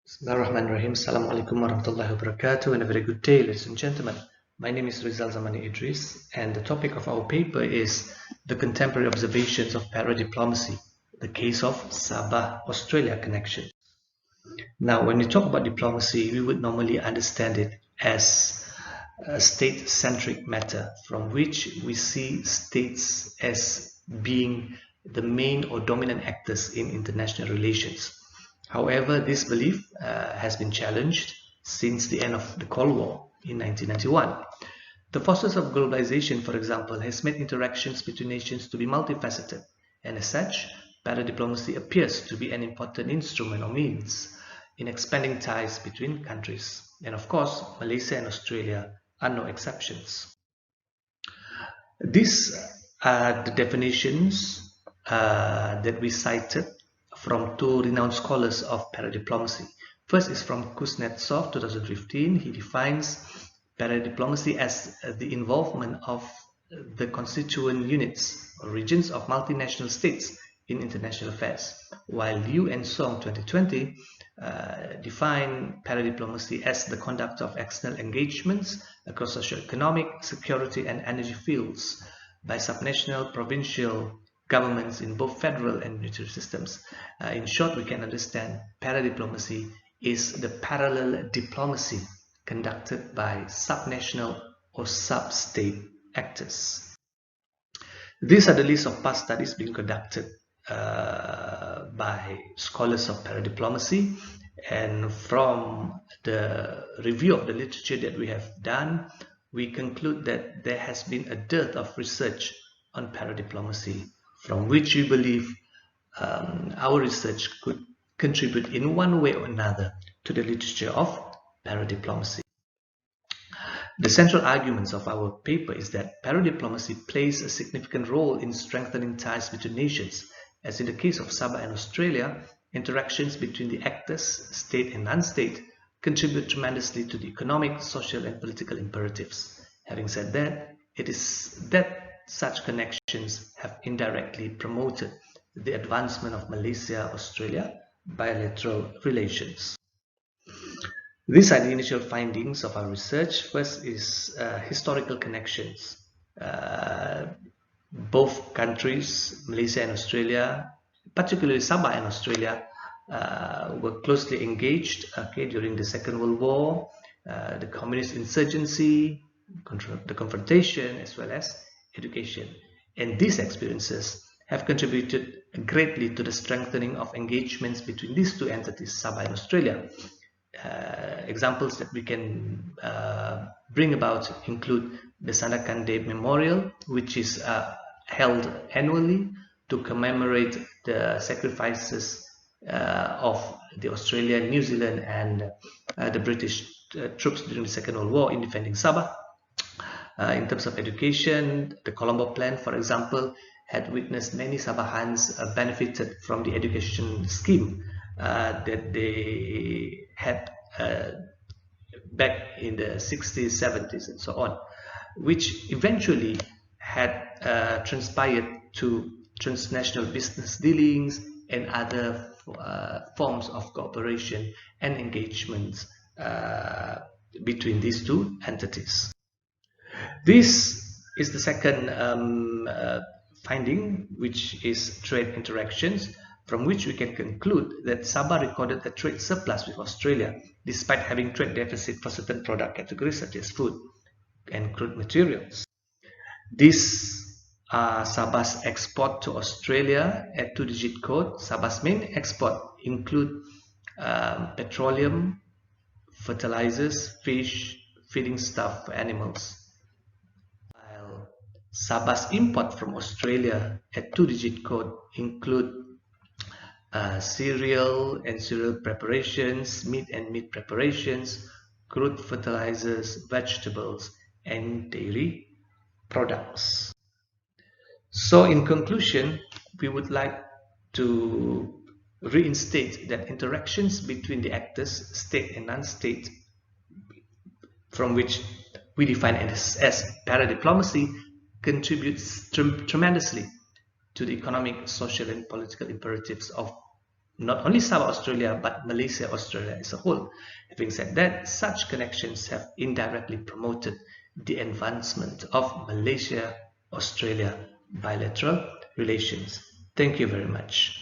Bismillahirrahmanirrahim. Assalamualaikum warahmatullahi wabarakatuh, and a very good day, ladies and gentlemen. My name is Rizal Zamani Idris, and the topic of our paper is the contemporary observations of para-diplomacy, the case of Sabah-Australia connection. Now, when we talk about diplomacy, we would normally understand it as a state-centric matter from which we see states as being the main or dominant actors in international relations. However, this belief has been challenged since the end of the Cold War in 1991. The forces of globalization, for example, has made interactions between nations to be multifaceted, and as such, para-diplomacy appears to be an important instrument or means in expanding ties between countries. And of course, Malaysia and Australia are no exceptions. These are the definitions that we cited from two renowned scholars of para-diplomacy. First is from Kuznetsov, 2015. He defines para-diplomacy as the involvement of the constituent units or regions of multinational states in international affairs, while Liu and Song, 2020, define para-diplomacy as the conduct of external engagements across socio-economic, security, and energy fields by subnational, provincial governments in both federal and unitary systems. In short, we can understand para-diplomacy is the parallel diplomacy conducted by subnational or sub-state actors. These are the list of past studies being conducted by scholars of para-diplomacy, and from the review of the literature that we have done, we conclude that there has been a dearth of research on para-diplomacy, from which we believe our research could contribute in one way or another to the literature of para-diplomacy. The central arguments of our paper is that para-diplomacy plays a significant role in strengthening ties between nations. As in the case of Sabah and Australia, interactions between the actors, state and non-state, contribute tremendously to the economic, social, and political imperatives. Having said that, it is that such connections have indirectly promoted the advancement of Malaysia-Australia bilateral relations. These are the initial findings of our research. First is historical connections. Both countries, Malaysia and Australia, particularly Sabah and Australia, were closely engaged during the Second World War, the communist insurgency, the confrontation, as well as education. And these experiences have contributed greatly to the strengthening of engagements between these two entities, Sabah and Australia. Examples that we can bring about include the Sandakan Day Memorial, which is held annually to commemorate the sacrifices of the Australian, New Zealand, and the British troops during the Second World War in defending Sabah. In terms of education, the Colombo Plan, for example, had witnessed many Sabahans benefited from the education scheme that they had back in the 60s, 70s, and so on, which eventually had transpired to transnational business dealings and other forms of cooperation and engagements between these two entities. This is the second finding, which is trade interactions, from which we can conclude that Sabah recorded a trade surplus with Australia despite having trade deficit for certain product categories such as food and crude materials. These are Sabah's export to Australia at 2-digit code. Sabah's main export include petroleum, fertilizers, fish, feeding stuff for animals. While Sabah's import from Australia at 2-digit code include cereal and cereal preparations, meat and meat preparations, crude fertilizers, vegetables, and dairy products. So in conclusion, we would like to reinstate that interactions between the actors, state and non-state, from which we define it as para-diplomacy, contributes tremendously to the economic, social, and political imperatives of not only Sabah, Australia, but Malaysia, Australia as a whole. Having said that, such connections have indirectly promoted the advancement of Malaysia-Australia bilateral relations. Thank you very much.